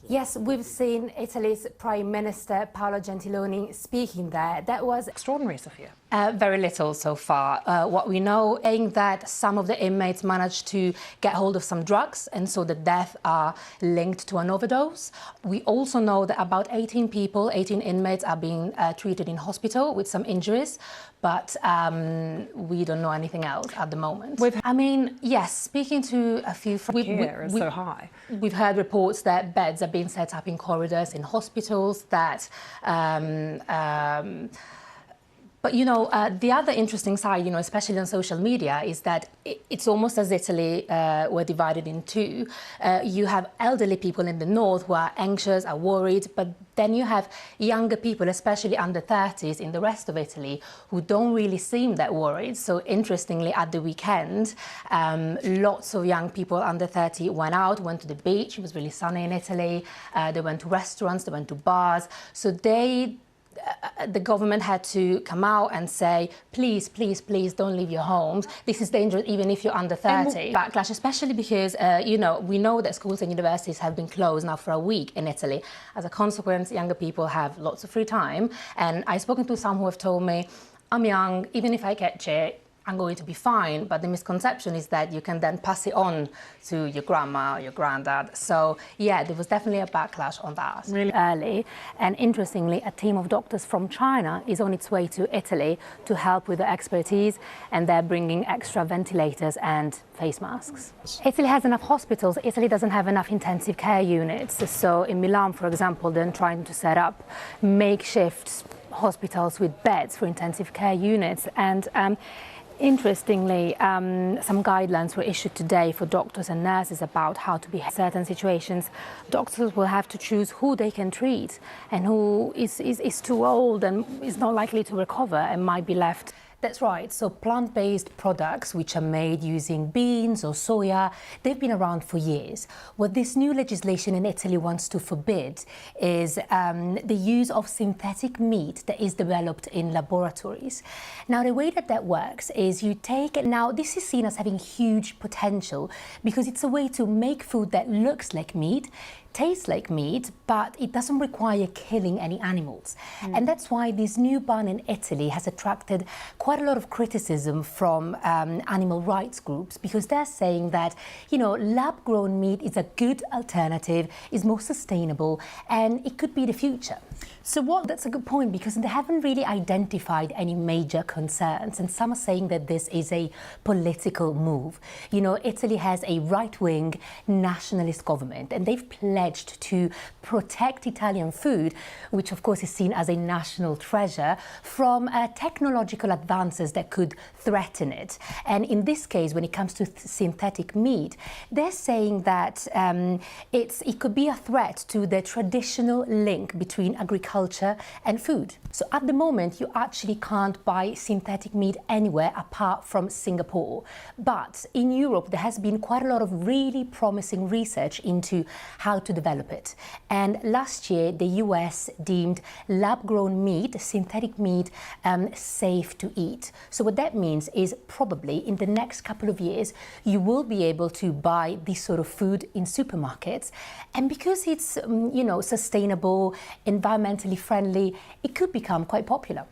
Yes, we've seen Italy's Prime Minister Paolo Gentiloni speaking there. That was Extraordinary, Sophia. very little so far. What we know is that some of the inmates managed to get hold of some drugs, and so the deaths are linked to an overdose. We also know that about 18 inmates are being treated in hospital with some injuries, but we don't know anything else at the moment. Yes, speaking to a few friends, Here is so high. We've heard reports that beds are being set up in corridors in hospitals, that but, the other interesting side, especially on social media, is that it's almost as Italy were divided in two. You have elderly people in the north who are anxious, are worried, but then you have younger people, especially under 30s in the rest of Italy, who don't really seem that worried. So interestingly, at the weekend, lots of young people under 30 went to the beach. It was really sunny in Italy. They went to restaurants, they went to bars. So the government had to come out and say, please, please, please don't leave your homes. This is dangerous even if you're under 30. Backlash, especially because, we know that schools and universities have been closed now for a week in Italy. As a consequence, younger people have lots of free time. And I've spoken to some who have told me, I'm young, even if I catch it, I'm going to be fine, but the misconception is that you can then pass it on to your grandma or your granddad. So, yeah, there was definitely a backlash on that. Really early. And interestingly, a team of doctors from China is on its way to Italy to help with the expertise, and they're bringing extra ventilators and face masks. Italy has enough hospitals. Italy doesn't have enough intensive care units. So in Milan, for example, they're trying to set up makeshift hospitals with beds for intensive care units. And interestingly, some guidelines were issued today for doctors and nurses about how to behave in certain situations. Doctors will have to choose who they can treat and who is too old and is not likely to recover and might be left. That's right. So plant-based products which are made using beans or soya, they've been around for years. What this new legislation in Italy wants to forbid is the use of synthetic meat that is developed in laboratories. Now, the way that works is you take... Now, this is seen as having huge potential because it's a way to make food that looks like meat, tastes like meat, but it doesn't require killing any animals. And that's why this new ban in Italy has attracted quite a lot of criticism from animal rights groups, because they're saying that, lab-grown meat is a good alternative, is more sustainable, and it could be the future. That's a good point, because they haven't really identified any major concerns, and some are saying that this is a political move. Italy has a right-wing nationalist government, and they've pledged to protect Italian food, which of course is seen as a national treasure, from technological advances that could threaten it. And in this case, when it comes to synthetic meat, they're saying that it could be a threat to the traditional link between agriculture and food. So at the moment, you actually can't buy synthetic meat anywhere apart from Singapore. But in Europe, there has been quite a lot of really promising research into how to develop it. And last year, the US deemed lab-grown meat, synthetic meat, safe to eat. So what that means is probably in the next couple of years, you will be able to buy this sort of food in supermarkets. And because it's, sustainable, environmentally friendly, it could become quite popular.